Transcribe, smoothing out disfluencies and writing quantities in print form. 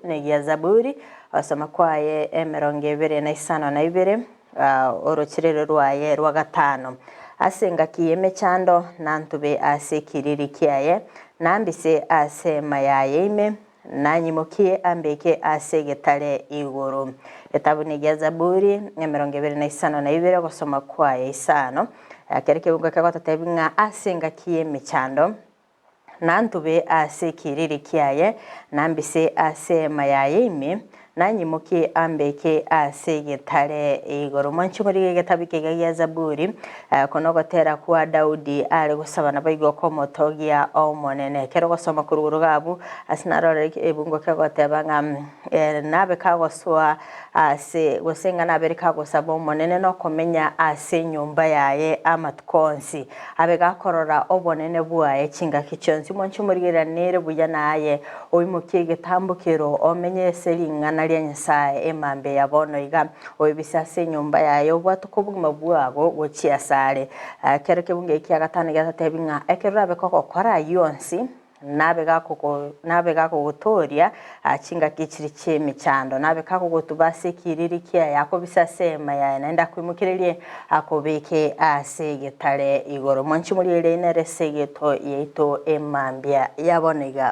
negia Zaburi osoma kwaye 22 orukiriro rwaye rwa gatano asengakiye emechando nantube ase kiriri kiaye nambise ase mayaye ime nanyimukie ambeke ase getare iguru. Gitabu negia Zaburi 22 gusoma kwaye 5 kereke bunga kagotatebi ng'a asengakiye emechando nantube ase kiriri kiaye nambise ase mayaye ime nanyimukie ambeke ase getare iguru. Mwanchi muri gitabu kiga Zaburi konogotera kwa Daudi ari gusaba nabaigo komotogia omonene kero gosoma kuruguru gabu asinarore ebungo kagoteba ng'a nabe kagoswa ase gosenga nabe kagosaba omonene no komenya ase nyumba yaye amatkonsi abe gakorora obonene bwaye kinga kichonsi. Mwanchi muri nere buya naye oimukie gitambukiro omenye selingana lya Nyasaye emambe yabono iga oibisase nyumba yaye obwatukobugima bwabo gochiasare kero kebunge kia gatano gatatebi ng'a ekerurabe kokokora yonsi nabe gakogotoria chinga kichiri chemichando nabe kakogotubase kiriri kia yako bisase mayaye naenda kwimukirerie akobeke ase getare igoro. Mwanchi muri nere segeto yeito emambia yaboniga.